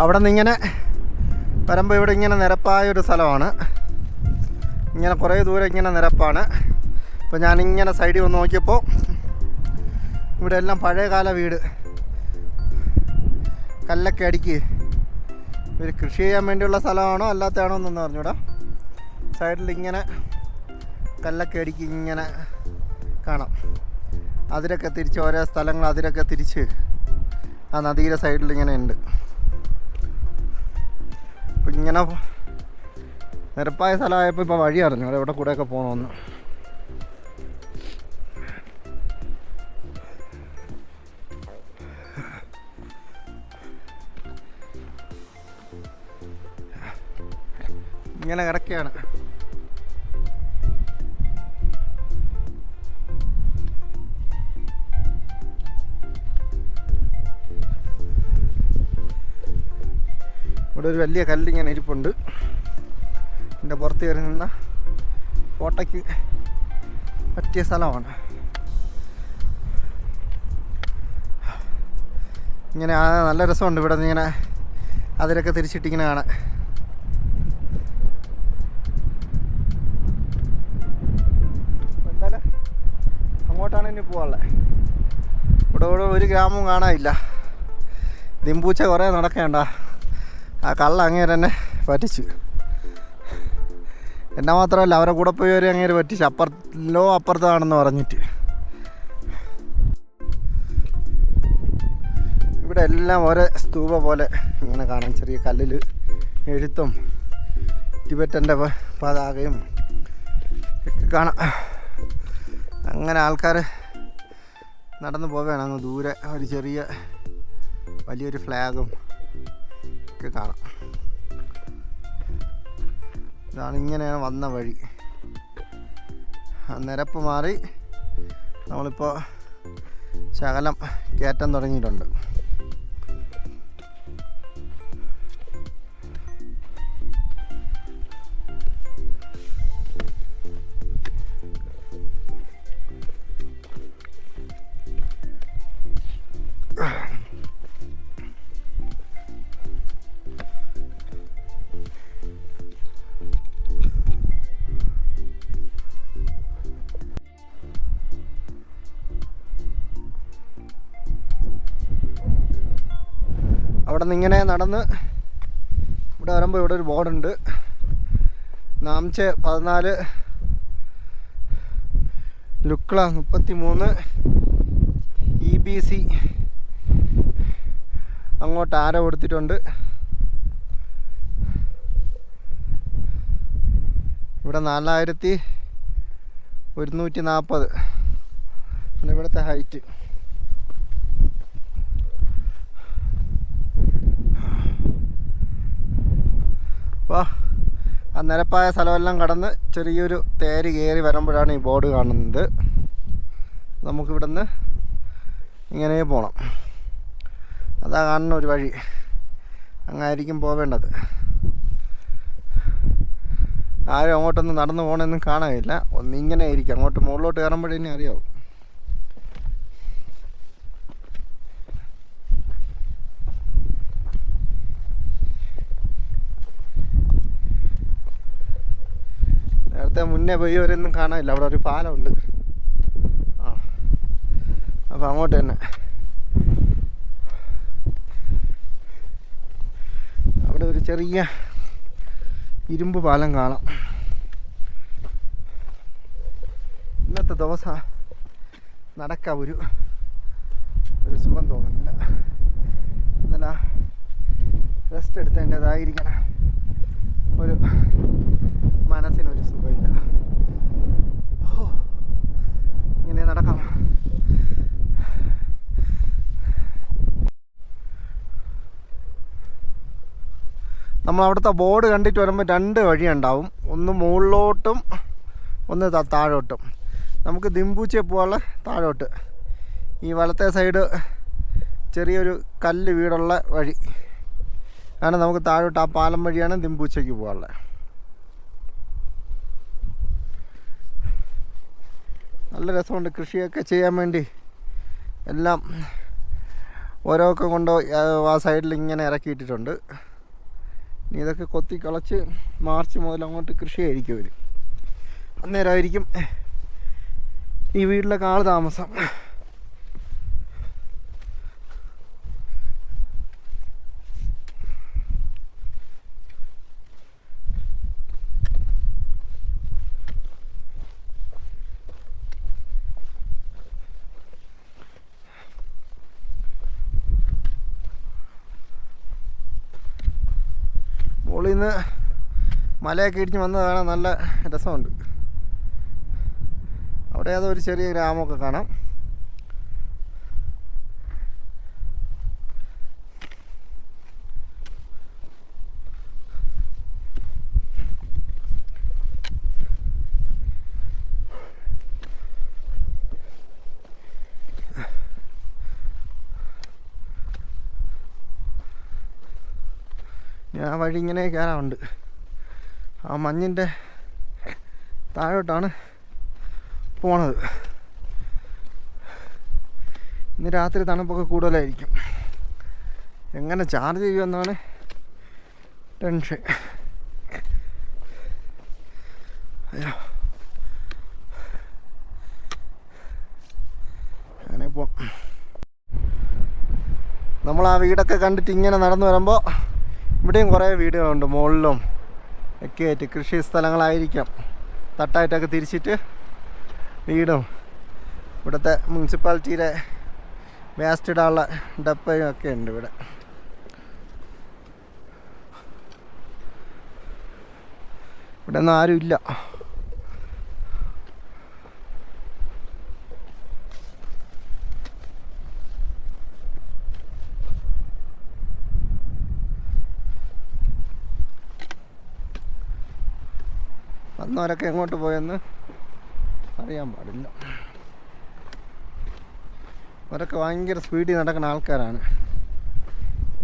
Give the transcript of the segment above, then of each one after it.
അവിടെ നിന്ന് ഇങ്ങനെ വരുമ്പോൾ ഇവിടെ ഇങ്ങനെ നിരപ്പായൊരു സ്ഥലമാണ്. ഇങ്ങനെ കുറേ ദൂരം ഇങ്ങനെ നിരപ്പാണ്. അപ്പോൾ ഞാനിങ്ങനെ സൈഡിൽ വന്ന് നോക്കിയപ്പോൾ ഇവിടെ എല്ലാം പഴയകാല വീട്, കല്ലൊക്കെ അടുക്കി ഇവർ കൃഷി ചെയ്യാൻ വേണ്ടിയുള്ള സ്ഥലമാണോ അല്ലാത്തതാണോ എന്നൊന്നും പറഞ്ഞൂടാ. സൈഡിൽ ഇങ്ങനെ കല്ലൊക്കെ അടുക്കി ഇങ്ങനെ കാണാം. അതിരൊക്കെ തിരിച്ച് ഓരോ സ്ഥലങ്ങൾ അതിരൊക്കെ തിരിച്ച് ആ നദിയുടെ സൈഡിൽ ഇങ്ങനെ ഉണ്ട്. അപ്പം ഇങ്ങനെ നിരപ്പായ സ്ഥലമായപ്പോൾ ഇപ്പോൾ വഴി അറിഞ്ഞു അവിടെ എവിടെ കൂടെയൊക്കെ പോകണമെന്ന്. ഇങ്ങനെ കിടക്കുകയാണ്. ഇവിടെ ഒരു വലിയ കല്ലിങ്ങനെ ഇരിപ്പുണ്ട്. എൻ്റെ പുറത്ത് കയറി നിന്ന ഫോട്ടോയ്ക്ക് പറ്റിയ സ്ഥലമാണ്. ഇങ്ങനെ നല്ല രസമുണ്ട് ഇവിടെ നിന്ന് ഇങ്ങനെ അതിലൊക്കെ തിരിച്ചിട്ടിങ്ങനെ കാണാൻ. എന്തായാലും അങ്ങോട്ടാണ് ഇനി പോകാനുള്ളത്. ഇവിടെ ഒരു ഗ്രാമവും കാണാനില്ല. ദിമ്പൂച്ച കുറേ നടക്കേണ്ട. ആ കള്ള അങ്ങേര് തന്നെ പറ്റിച്ചു. എന്നാൽ മാത്രമല്ല അവരെ കൂടെ പോയി ഒരു അങ്ങേര് പറ്റിച്ച് അപ്പുറത്താണെന്ന് പറഞ്ഞിട്ട്. ഇവിടെ എല്ലാം ഓരോ സ്തൂപ പോലെ ഇങ്ങനെ കാണാം. ചെറിയ കല്ലിൽ എഴുത്തും ടിബറ്റൻ്റെ പതാകയും ഒക്കെ കാണാം. അങ്ങനെ ആൾക്കാർ നടന്നു പോവുകയാണ്. അങ്ങ് ദൂരെ ഒരു ചെറിയ വലിയൊരു ഫ്ലാഗും ഒക്കെ കാണാം. ഇതാണ് ഇങ്ങനെയാണ് വന്ന വഴി. നിരപ്പ് മാറി നമ്മളിപ്പോൾ ശകലം കയറ്റം തുടങ്ങിയിട്ടുണ്ട്. അവിടെ നിന്ന് ഇങ്ങനെ നടന്ന് ഇവിടെ വരുമ്പോൾ ഇവിടെ ഒരു ബോർഡുണ്ട്. നാംചെ 14 ലുക്ല 33 EBC അങ്ങോട്ട് ആരോ കൊടുത്തിട്ടുണ്ട്. ഇവിടെ 4140 ഇവിടുത്തെ ഹൈറ്റ്. അപ്പോൾ ആ നിരപ്പായ സ്ഥലമെല്ലാം കടന്ന് ചെറിയൊരു തേര് കയറി വരുമ്പോഴാണ് ഈ ബോർഡ് കാണുന്നത്. നമുക്കിവിടുന്ന് ഇങ്ങനെ പോകണം. അതാ കാണുന്ന ഒരു വഴി. അങ്ങായിരിക്കും പോവേണ്ടത്. ആരും അങ്ങോട്ടൊന്നും നടന്നു പോകണമെന്നും കാണാനില്ല. ഒന്നിങ്ങനെ ആയിരിക്കും. അങ്ങോട്ട് മുകളിലോട്ട് കയറുമ്പോഴേ അറിയാവും. നേരത്തെ മുന്നേ പോയവരൊന്നും കാണാനില്ല. അവിടെ ഒരു പാലമുണ്ട്. അപ്പോൾ അങ്ങോട്ട് തന്നെ. അവിടെ ഒരു ചെറിയ ഇരുമ്പ് പാലം കാണാം. ഇന്നത്തെ ദിവസം നടക്കാൻ ഒരു സുഖം തോന്നുന്നില്ല. ഇന്നലെ റെസ്റ്റ് എടുത്തതിൻ്റെതായിരിക്കണം ഒരു മനസ്സിനൊരു സുഖമില്ല. ഇങ്ങനെ നടക്കാം. നമ്മളവിടുത്തെ ബോർഡ് കണ്ടിട്ട് വരുമ്പോൾ 2 വഴിയുണ്ടാവും. ഒന്ന് മുകളിലോട്ടും ഒന്ന് താഴോട്ടും. നമുക്ക് ദിമ്പൂച്ചെ പോകാനുള്ള താഴോട്ട്. ഈ വലത്തെ സൈഡ് ചെറിയൊരു കല്ല് വീടുള്ള വഴി ആണ് നമുക്ക് താഴോട്ട്. ആ പാലം വഴിയാണ് ദിമ്പൂച്ചയ്ക്ക് പോകാനുള്ളത്. നല്ല രസമുണ്ട്. കൃഷിയൊക്കെ ചെയ്യാൻ വേണ്ടി എല്ലാം ഓരോക്കെ കൊണ്ട് ആ സൈഡിൽ ഇങ്ങനെ ഇറക്കിയിട്ടിട്ടുണ്ട്. ഇനി ഇതൊക്കെ കൊത്തി കളച്ച് മാർച്ച് മുതൽ അങ്ങോട്ട് കൃഷിയായിരിക്കും അവർ. അന്നേരമായിരിക്കും ഈ വീട്ടിലൊക്കെ ആൾ താമസം. മുകളിൽ നിന്ന് മലയൊക്കെ ഇടിഞ്ഞ് വന്ന് കാണാൻ നല്ല രസമുണ്ട്. അവിടെ അതൊരു ചെറിയ ഗ്രാമമൊക്കെ കാണാം. ഞാൻ വഴി ഇങ്ങനെ കയറാറുണ്ട്. ആ മഞ്ഞിൻ്റെ താഴോട്ടാണ് പോണത്. ഇന്ന് രാത്രി തണുപ്പൊക്കെ കൂടുതലായിരിക്കും. എങ്ങനെ ചാർജ് ചെയ്യുമെന്നാണ് ടെൻഷൻ. അയ്യോ, അങ്ങനെ പോവാം. നമ്മൾ ആ വീടൊക്കെ കണ്ടിട്ട് ഇങ്ങനെ നടന്നു വരുമ്പോൾ ഇവിടെയും കുറേ വീടുകളുണ്ട്. മുകളിലും ഒക്കെ ആയിട്ട് കൃഷി സ്ഥലങ്ങളായിരിക്കാം. തട്ടായിട്ടൊക്കെ തിരിച്ചിട്ട് വീടും ഇവിടുത്തെ മുനിസിപ്പാലിറ്റിയിലെ വേസ്റ്റ് ഇടാനുള്ള ഡപ്പയും ഒക്കെ ഉണ്ട് ഇവിടെ. ഇവിടെ ഒന്നും ആരുമില്ല. വന്നവരൊക്കെ എങ്ങോട്ട് പോയെന്ന് അറിയാൻ പാടില്ല. അവരൊക്കെ ഭയങ്കര സ്പീഡിൽ നടക്കുന്ന ആൾക്കാരാണ്.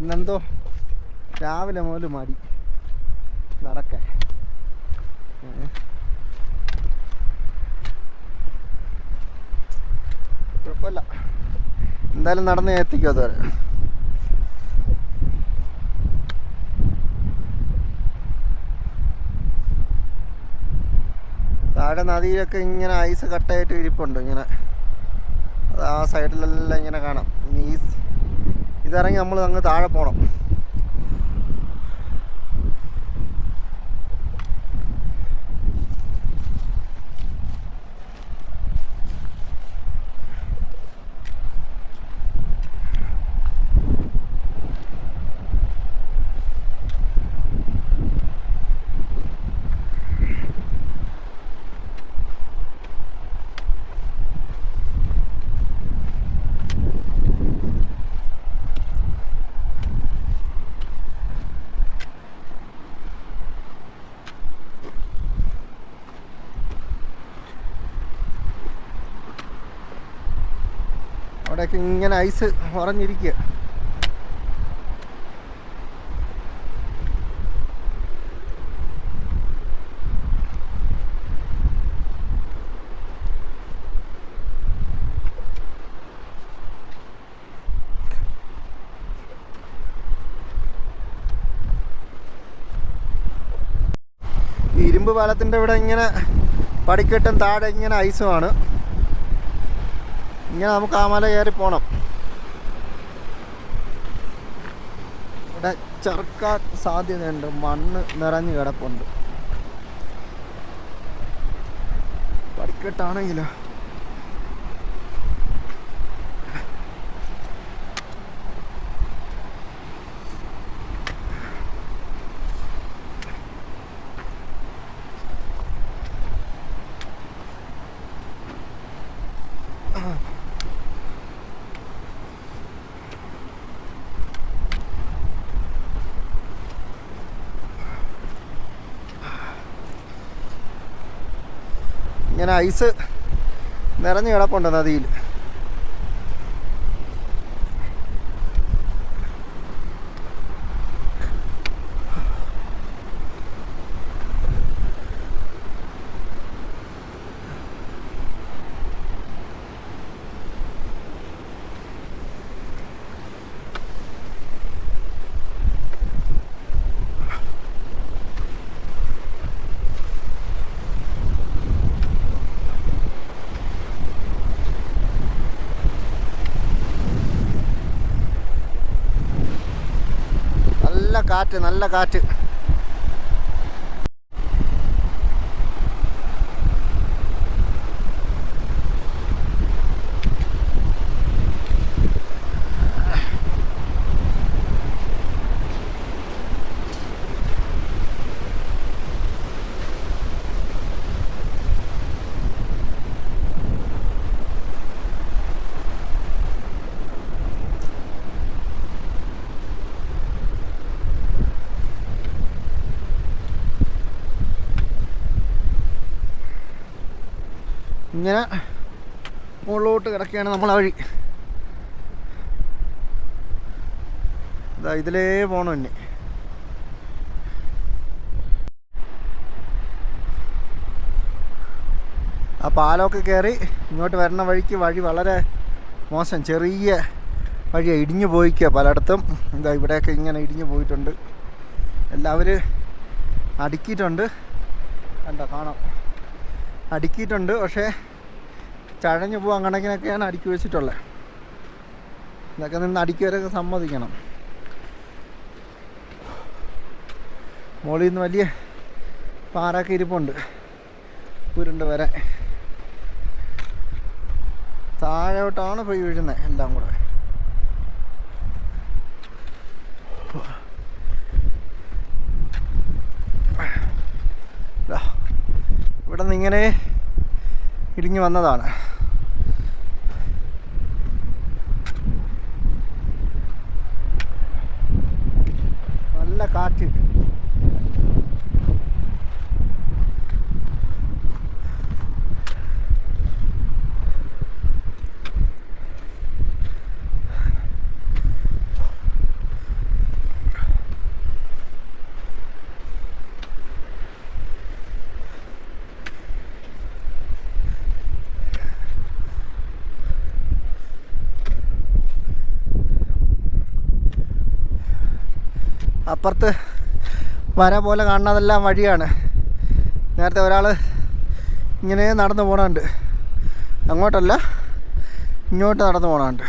ഇന്നെന്തോ രാവിലെ മുതൽ മടി നടക്കാൻ. കുഴപ്പമില്ല, എന്തായാലും നടന്ന് എത്തിക്കും അതുവരെ. താഴെ നദിയിലൊക്കെ ഇങ്ങനെ ഐസ് കട്ടായിട്ട് ഇരിപ്പുണ്ട്. ഇങ്ങനെ അത് ആ സൈഡിലെല്ലാം ഇങ്ങനെ കാണാം. ഇനി ഇതിറങ്ങി നമ്മൾ അങ്ങ് താഴെ പോകണം. അവിടെയൊക്കെ ഇങ്ങനെ ഐസ് ഉറഞ്ഞിരിക്കുക. ഈ ഇരുമ്പ് പാലത്തിൻ്റെ ഇവിടെ ഇങ്ങനെ പടിക്കെട്ടും താഴെ ഇങ്ങനെ ഐസുമാണ്. ഇങ്ങനെ നമുക്ക് ആ മല കയറി പോകണം. ഇവിടെ ചെറുക്കാൻ സാധ്യതയുണ്ട്. മണ്ണ് നിറഞ്ഞു കിടപ്പുണ്ട്. പടിക്കെട്ടാണെങ്കിലോ ഇങ്ങനെ ഐസ് നിറഞ്ഞു കിടപ്പുണ്ട് നദിയിൽ. നല്ല കാറ്റ്, നല്ല കാറ്റ്. ഇങ്ങനെ മുകളിലോട്ട് കിടക്കുകയാണ് നമ്മളെ വഴി. ഇതാ ഇതിലേ പോകണം ഇനി. ആ പാലമൊക്കെ കയറി ഇങ്ങോട്ട് വരണ വഴിക്ക് വഴി വളരെ മോശം, ചെറിയ വഴിയാണ്, ഇടിഞ്ഞു പോയിക്കുക പലയിടത്തും. ഇതാ ഇവിടെയൊക്കെ ഇങ്ങനെ ഇടിഞ്ഞു പോയിട്ടുണ്ട്. എല്ലാവരും അടുക്കിയിട്ടുണ്ട്, കണ്ടോ കാണാം, അടുക്കിയിട്ടുണ്ട്. പക്ഷേ ചഴഞ്ഞു പോകാൻ കണക്കിനൊക്കെയാണ് അടുക്കി വെച്ചിട്ടുള്ളത്. ഇതൊക്കെ നിന്ന് അടുക്കിയവരൊക്കെ സമ്മതിക്കണം. മുകളിൽ നിന്ന് വലിയ പാറയൊക്കെ ഇരിപ്പുണ്ട് ഉരുണ്ട് വരെ. താഴോട്ടാണ് പോയി വീഴുന്നത് എല്ലാം കൂടെ. ഇവിടെ നിന്ന് ഇങ്ങനെ ഇടിഞ്ഞു വന്നതാണ്. നല്ല കാറ്റ്. അപ്പുറത്ത് വര പോലെ കാണുന്നതെല്ലാം വഴിയാണ്. നേരത്തെ ഒരാൾ ഇങ്ങനെ നടന്നു പോകണുണ്ട്, അങ്ങോട്ടല്ല ഇങ്ങോട്ട് നടന്നു പോകണുണ്ട്.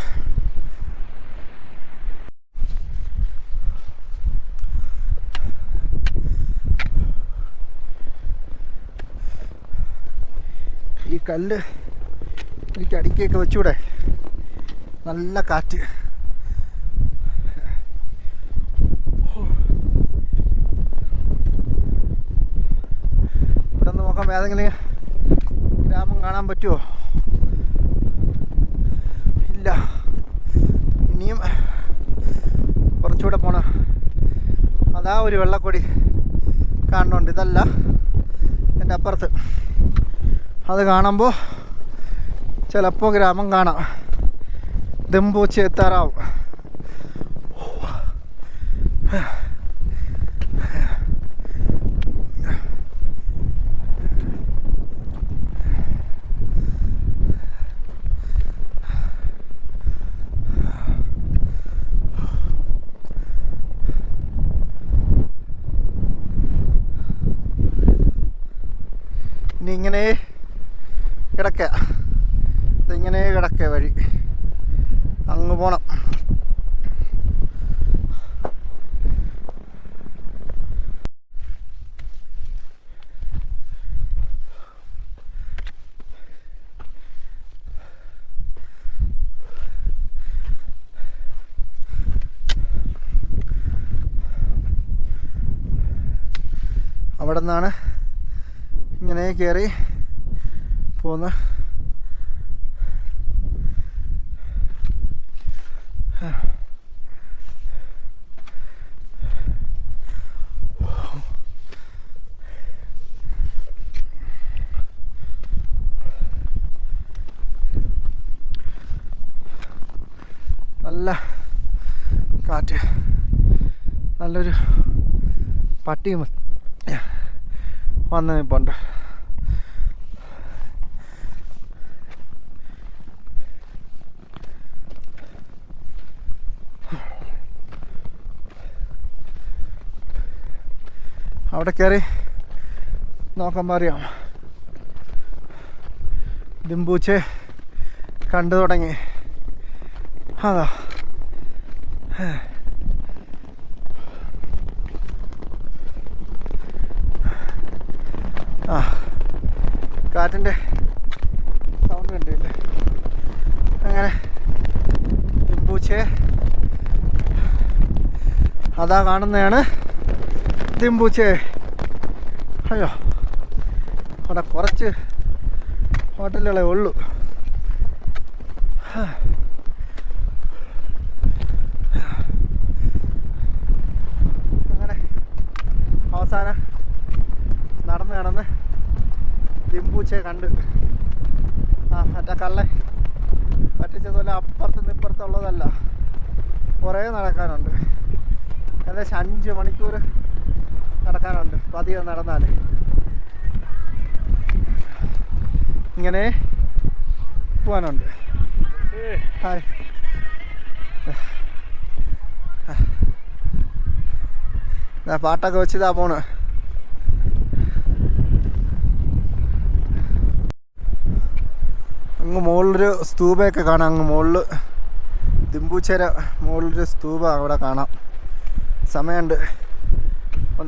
ഈ കല്ല് എനിക്ക് അടിക്കൊക്കെ വെച്ചൂടെ, നല്ല കാറ്റ്. ഇവിടെ നിന്ന് നോക്കാം ഏതെങ്കിലും ഗ്രാമം കാണാൻ പറ്റുമോ? ഇല്ല, ഇനിയും കുറച്ചുകൂടെ പോണം. അതാ ഒരു വെള്ളക്കൊടി കാണുന്നുണ്ട്, ഇതല്ല എൻ്റെ അപ്പുറത്ത്. അത് കാണുമ്പോൾ ചിലപ്പോൾ ഗ്രാമം കാണാം. ദിംപൂച്ചി എത്താറാവും. ഇനി ഇങ്ങനെ കിടക്കുക, ഇതിങ്ങനെ കിടക്കുക വഴി അങ്ങ് പോണം. അവിടെ നിന്നാണ് ഇങ്ങനെ കയറി പോന്ന്. നല്ല കാറ്റ്, നല്ലൊരു പട്ടിയും വന്ന് നിൽപ്പുണ്ട്. അവിടെ കയറി നോക്കുമ്പോൾ അറിയാം, ദിംപൂച്ചെ കണ്ടു തുടങ്ങി. അതാ ആ കാറ്റിൻ്റെ സൗണ്ട് കണ്ടില്ലേ. അങ്ങനെ ദിംബൂച്ചെ അതാ കാണുന്നതാണ് ദിംബൂച്ചെ. അയ്യോ, അവിടെ കുറച്ച് ഹോട്ടലുകളെ ഉള്ളൂ. അങ്ങനെ അവസാനം നടന്ന് ദിംബൂച്ചയെ കണ്ട്. മറ്റേ കള്ളെ പറ്റിച്ചതുപോലെ അപ്പുറത്ത് ഇപ്പുറത്തുള്ളതല്ല, കുറേ നടക്കാനുണ്ട്. ഏകദേശം 5 മണിക്കൂർ നടക്കാനുണ്ട് പതിയെ നടന്നാൽ. ഇങ്ങനെ പോകാനുണ്ട്. ഹായ്. പാട്ടൊക്കെ വെച്ചിതാ പോണ്. അങ്ങ് മുകളിലൊരു സ്തൂപയൊക്കെ കാണാം. അങ്ങ് മുകളിൽ ദിംബൂച്ചേര മുകളിലൊരു സ്തൂപ അവിടെ കാണാം. സമയമുണ്ട്,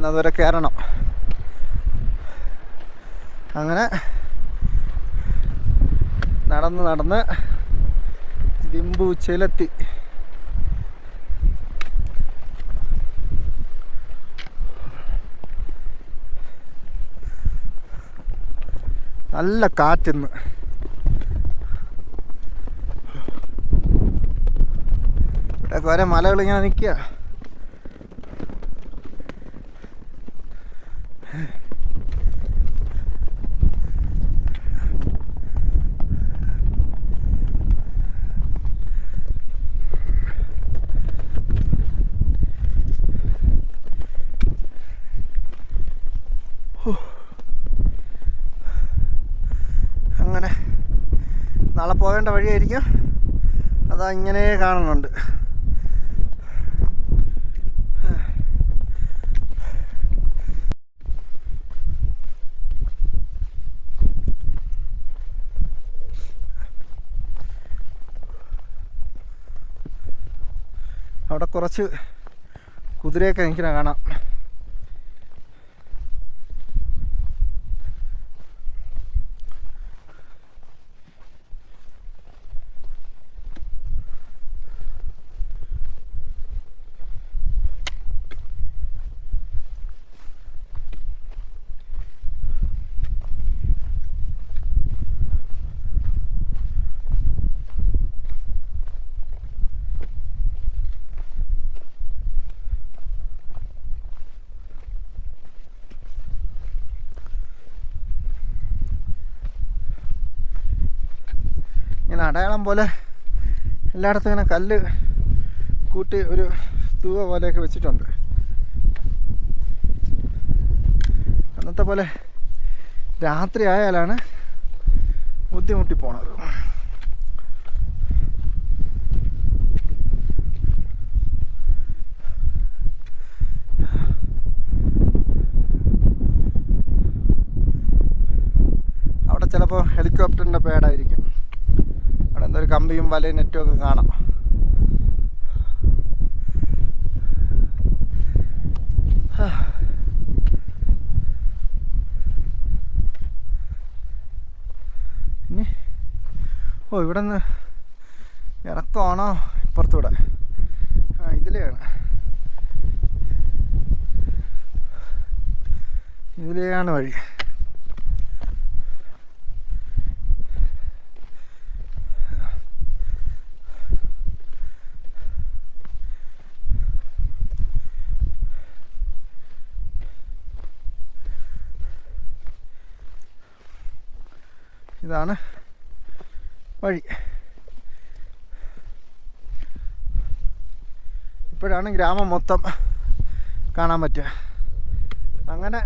അതുവരെ കയറണം. അങ്ങനെ നടന്ന് ദിംബൂച്ചയിലെത്തി. നല്ല കാറ്റിന്ന്. ഇവിടെ കുറേ മലകളിങ്ങനെ നിൽക്കുക. അങ്ങനെ നാളെ പോകേണ്ട വഴിയായിരിക്കും. അതാ ഇങ്ങനെ കാണുന്നുണ്ട്. അവിടെ കുറച്ച് കുതിരയൊക്കെ എനിക്ക് കാണാം. ഇങ്ങനെ അടയാളം പോലെ എല്ലായിടത്തും ഇങ്ങനെ കല്ല് കൂട്ടി ഒരു തൂവ പോലെയൊക്കെ വെച്ചിട്ടുണ്ട്. അന്നത്തെ പോലെ രാത്രി ആയാലാണ് ബുദ്ധിമുട്ടി പോണത്. അവിടെ ചിലപ്പോൾ ഹെലികോപ്റ്ററിൻ്റെ പേടായിരിക്കും. അവിടെ എന്തൊരു കമ്പിയും വലയും നെറ്റും ഒക്കെ കാണാം. ഇനി ഇവിടെ നിന്ന് ഇറക്കമാണോ ഇപ്പുറത്തൂടെ? ഇതിലെയാണ് വഴി. ഇതാണ് വഴി. ഇപ്പോഴാണ് ഗ്രാമം മൊത്തം കാണാൻ പറ്റുക. അങ്ങനെ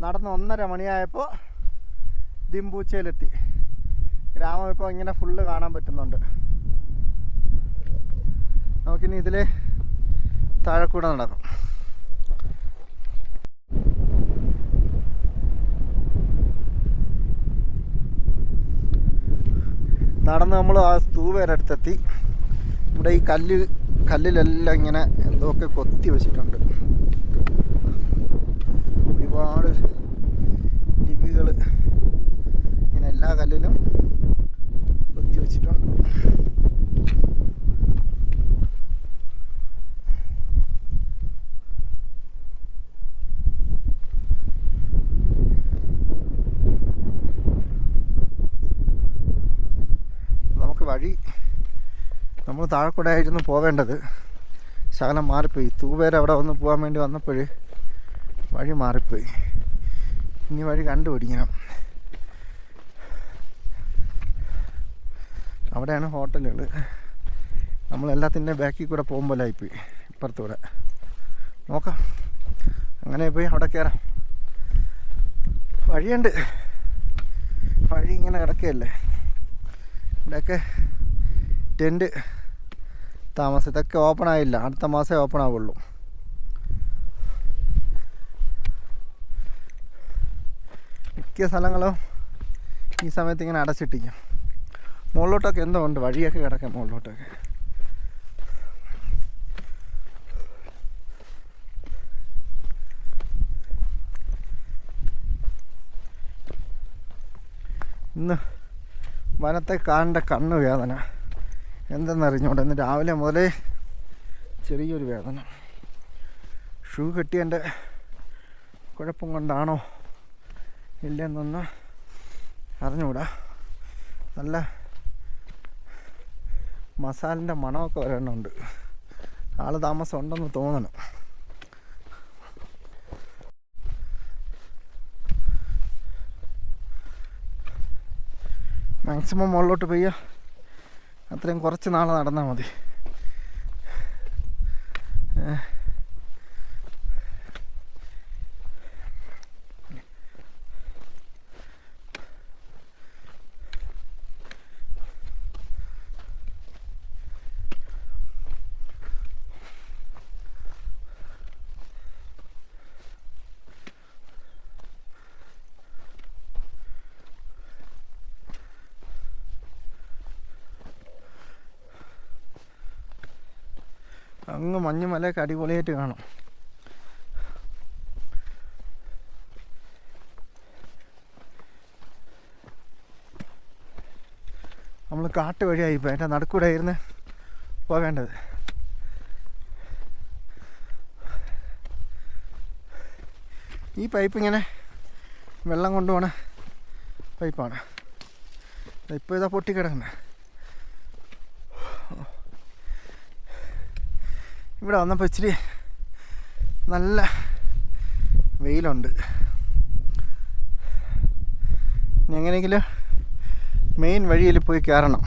നടന്ന് 1:30 മണിയായപ്പോൾ ദിംബൂച്ചയിലെത്തി. ഗ്രാമം ഇപ്പോൾ ഇങ്ങനെ ഫുള്ള് കാണാൻ പറ്റുന്നുണ്ട്. നമുക്കിനി ഇതിലെ താഴെ കൂടെ നടക്കും. നടന്ന് നമ്മൾ ആ സ്തൂപയുടെ അടുത്തെത്തി. ഇവിടെ ഈ കല്ലിലെല്ലാം ഇങ്ങനെ എന്തൊക്കെ കൊത്തി വെച്ചിട്ടുണ്ട്. ഒരുപാട് കല്ലുകൾ ഇങ്ങനെ എല്ലാ കല്ലിലും കൊത്തി വെച്ചിട്ടുണ്ട്. നമുക്ക് വഴി നമ്മൾ താഴെക്കൂടെ ആയിരുന്നു പോവേണ്ടത്, ശകലം മാറിപ്പോയി. തൂവേരെ അവിടെ വന്ന് പോകാൻ വേണ്ടി വന്നപ്പോൾ വഴി മാറിപ്പോയി. ഇനി വഴി കണ്ടുപിടിക്കണം. അവിടെയാണ് ഹോട്ടലുകൾ. നമ്മളെല്ലാത്തിൻ്റെ ബാക്കിൽ കൂടെ പോകുമ്പോഴായിപ്പോയി. ഇപ്പുറത്തൂടെ നോക്കാം, അങ്ങനെ പോയി അവിടെ കയറാം. വഴിയുണ്ട്, വഴി ഇങ്ങനെ കിടക്കുകയല്ലേ. ഇവിടെയൊക്കെ ടെൻറ്റ് താമസം. ഇതൊക്കെ ഓപ്പൺ ആയില്ല, അടുത്ത മാസമേ ഓപ്പൺ ആവുള്ളൂ. മിക്ക സ്ഥലങ്ങളും ഈ സമയത്ത് ഇങ്ങനെ അടച്ചിട്ടിരിക്കും. മുകളിലോട്ടൊക്കെ എന്തോ ഉണ്ട്, വഴിയൊക്കെ കിടക്കാം മുകളിലോട്ടൊക്കെ. ഇന്ന് വനത്തെ കാണേണ്ട കണ്ണ് വേദന എന്തെന്നറിഞ്ഞോട്ടെ. ഇന്ന് രാവിലെ മുതലേ ചെറിയൊരു വേദന. ഷൂ കെട്ടിയതിൻ്റെ കുഴപ്പം കൊണ്ടാണോ ഇല്ലെന്നൊന്ന് അറിഞ്ഞുകൂടാ. നല്ല മസാലിൻ്റെ മണമൊക്കെ വരണുണ്ട്. ആൾ താമസം ഉണ്ടെന്ന് തോന്നണം. മാക്സിമം മുകളിലോട്ട് പോയ അത്രയും കുറച്ച് നാൾ നടന്നാൽ മതി. അങ്ങ് മഞ്ഞുമലയൊക്കെ അടിപൊളിയായിട്ട് കാണും. നമ്മൾ കാട്ട് വഴിയായിപ്പോൾ അതിൻ്റെ നടുക്കൂടെ ആയിരുന്നു പോകേണ്ടത്. ഈ പൈപ്പ് ഇങ്ങനെ വെള്ളം കൊണ്ടുപോണ പൈപ്പാണ്. ഇപ്പോൾ ഇതാ പൊട്ടിക്കിടക്കുന്നത്. ഇവിടെ വന്നപ്പോൾ ഇച്ചിരി നല്ല വെയിലുണ്ട്. ഇനി എങ്ങനെയെങ്കിലും മെയിൻ വഴിയിൽ പോയി കയറണം.